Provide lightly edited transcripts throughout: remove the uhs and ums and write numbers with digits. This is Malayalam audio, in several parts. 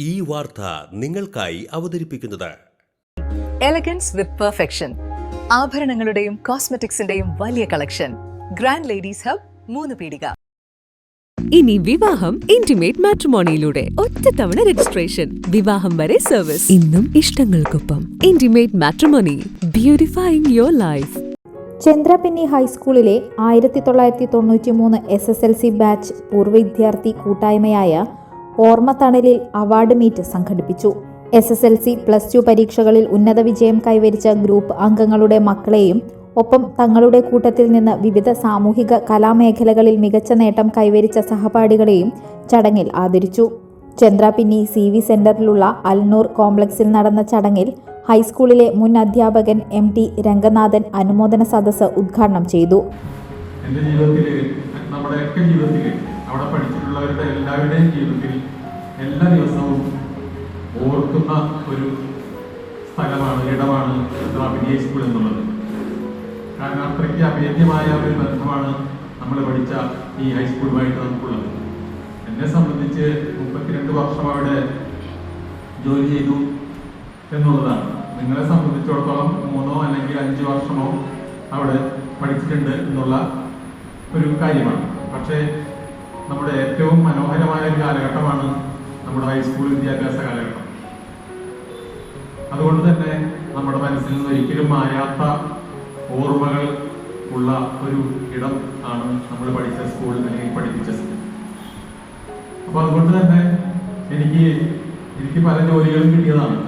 ഈ വാർത്ത നിങ്ങൾക്കായി അവതരിപ്പിക്കുന്നത് എലഗൻസ് വിത്ത് പെർഫെക്ഷൻ, ആഭരണങ്ങളുടെയും കോസ്മെറ്റിക്സിന്റെയും വലിയ കളക്ഷൻ. ഗ്രാൻഡ് ലേഡീസ് ഹബ്, 3 പീടിക. ഇനി വിവാഹം ഇന്റിമേറ്റ് മാട്രിമോണിയിലൂടെ ഒറ്റത്തവണ രജിസ്ട്രേഷൻ, വിവാഹം വരെ സർവീസ്. ഇന്നും ഇഷ്ടങ്ങൾക്കൊപ്പം intimate matrimony, beautifying your life. Chandrappinni ഹൈസ്കൂളിലെ 1993 SSLC ബാച്ച് പൂർവ്വ വിദ്യാർത്ഥി കൂട്ടായ്മയായ ഓർമ്മത്തണലിൽ അവാർഡ് മീറ്റ് സംഘടിപ്പിച്ചു. SSLC, +2 പരീക്ഷകളിൽ ഉന്നത വിജയം കൈവരിച്ച ഗ്രൂപ്പ് അംഗങ്ങളുടെ മക്കളെയും ഒപ്പം തങ്ങളുടെ കൂട്ടത്തിൽ നിന്ന് വിവിധ സാമൂഹിക കലാമേഖലകളിൽ മികച്ച നേട്ടം കൈവരിച്ച സഹപാഠികളെയും ചടങ്ങിൽ ആദരിച്ചു. ചന്ദ്രപിന്നി CV സെന്ററിലുള്ള അൽനൂർ കോംപ്ലക്സിൽ നടന്ന ചടങ്ങിൽ ഹൈസ്കൂളിലെ മുൻ അധ്യാപകൻ MT രംഗനാഥൻ അനുമോദന സദസ്സ് ഉദ്ഘാടനം ചെയ്തു. എൻ്റെ ജീവിതത്തിൽ, നമ്മുടെയൊക്കെ ജീവിതത്തിൽ, അവിടെ പഠിച്ചിട്ടുള്ളവരുടെ എല്ലാവരുടെയും ജീവിതത്തിൽ എല്ലാ ദിവസവും ഓർക്കുന്ന ഒരു സ്ഥലമാണ്, ഇടമാണ് ചന്ദ്രപിന്നി ഹൈസ്കൂൾ എന്നുള്ളത്. കാരണം അത്രയ്ക്ക് അഭേദ്യമായ ഒരു ബന്ധമാണ് നമ്മൾ പഠിച്ച ഈ ഹൈസ്കൂളുമായിട്ട് നമുക്കുള്ളത്. എന്നെ സംബന്ധിച്ച് 32 വർഷം അവിടെ ജോലി ചെയ്തു എന്നുള്ളതാണ്. നിങ്ങളെ സംബന്ധിച്ചിടത്തോളം 3 അല്ലെങ്കിൽ 5 വർഷമോ അവിടെ പഠിച്ചിട്ടുണ്ട് എന്നുള്ള ഒരു കാര്യമാണ്. പക്ഷേ നമ്മുടെ ഏറ്റവും മനോഹരമായ ഒരു കാലഘട്ടമാണ് നമ്മുടെ ഹൈസ്കൂൾ വിദ്യാഭ്യാസ കാലഘട്ടം. അതുകൊണ്ട് തന്നെ നമ്മുടെ മനസ്സിൽ നിന്ന് ഒരിക്കലും മായാത്ത ഓർമ്മകൾ ഉള്ള ഒരു ഇടം ആണ് നമ്മൾ പഠിച്ച സ്കൂൾ അല്ലെങ്കിൽ പഠിപ്പിച്ച സ്കൂൾ. അപ്പോൾ അതുകൊണ്ട് തന്നെ എനിക്ക് പല ജോലികളും കിട്ടിയതാണ്.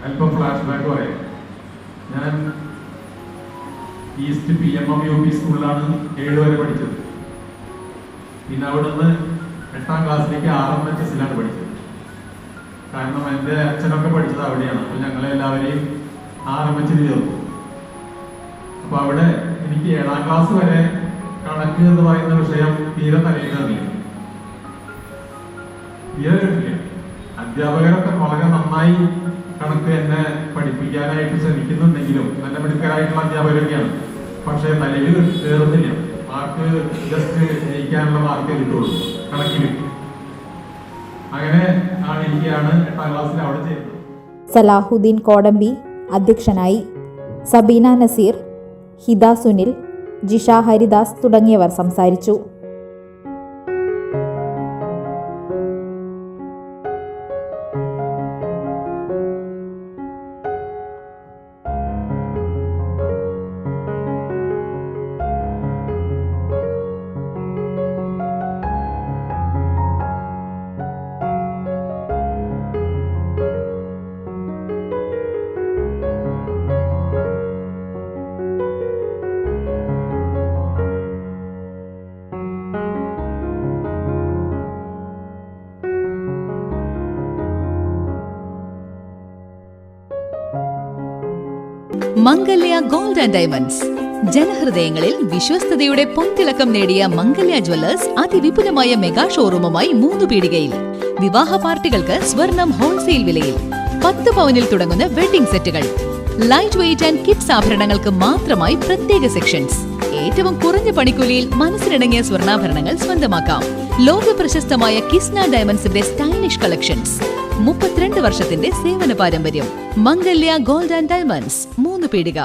അല്പം ഫ്ലാഷ് ബാക്ക് പറയാം. ഞാൻ ഈസ്റ്റ് PMM UP സ്കൂളിലാണ് 7 വരെ പഠിച്ചത്. പിന്നെ അവിടെ നിന്ന് 8ാം ക്ലാസ്സിലേക്ക് RMHS പഠിച്ചത്. കാരണം എൻ്റെ അച്ഛനൊക്കെ പഠിച്ചത് അവിടെയാണ്. അപ്പോൾ ഞങ്ങളെല്ലാവരെയും RMHS ചേർന്നു. അപ്പോൾ അവിടെ എനിക്ക് 7ാം ക്ലാസ് വരെ കണക്ക് എന്ന് പറയുന്ന വിഷയം തീരെ തലയിലില്ല. അധ്യാപകരൊക്കെ വളരെ നന്നായി കണക്ക് എന്നെ പഠിപ്പിക്കാനായിട്ട് ശ്രമിക്കുന്നുണ്ടെങ്കിലും നല്ല മിടുക്കരായിട്ടുള്ള അധ്യാപകരൊക്കെയാണ്. പക്ഷേ തലയിൽ കയറുന്നില്ല. മാർക്ക് ജസ്റ്റ് ജയിക്കാനുള്ള മാർക്കേ കിട്ടുള്ളൂ കണക്കിൽ. അങ്ങനെ ഇരിക്കുകയാണ് 8ാം ക്ലാസ്സിൽ അവിടെ ചെയ്യുന്നത്. സലാഹുദ്ദീൻ കോടമ്പി അധ്യക്ഷനായി. സബീന നസീർ, ഹിദ സുനിൽ, ജിഷ ഹരിദാസ് തുടങ്ങിയവർ സംസാരിച്ചു. മംഗല്യ ഗോൾഡ് ആൻഡ് ഡയമണ്ട്സ്, ജനഹൃദയങ്ങളിൽ വിശ്വസ്തയുടെ പൊൻതിളക്കം നേടിയ മംഗല്യ ജ്വല്ലേഴ്സ് അതിവിപുലമായ മെഗാ ഷോറൂമുമായി 3 പീടികയിൽ. വിവാഹ പാർട്ടികൾക്ക് സ്വർണം ഹോൾസെയിൽ വിലയിൽ. 10 പവനിൽ തുടങ്ങുന്ന വെഡിംഗ് സെറ്റുകൾ, ലൈറ്റ് വെയ്റ്റ് ആൻഡ് കിഡ്സ് ആഭരണങ്ങൾക്ക് മാത്രമായി പ്രത്യേക സെക്ഷൻസ്. ഏറ്റവും കുറഞ്ഞ പണിക്കൂലിയിൽ മനസ്സിലിണങ്ങിയ സ്വർണ്ണാഭരണങ്ങൾ സ്വന്തമാക്കാം. ലോക പ്രശസ്തമായ കിസ്ന ഡയമണ്ട്സിന്റെ സ്റ്റൈലിഷ് കളക്ഷൻസ്. 32 വർഷത്തിന്റെ സേവന പാരമ്പര്യം. മംഗല്യ ഗോൾഡ് ആൻഡ് ഡയമണ്ട്സ്, 3 പീടിക.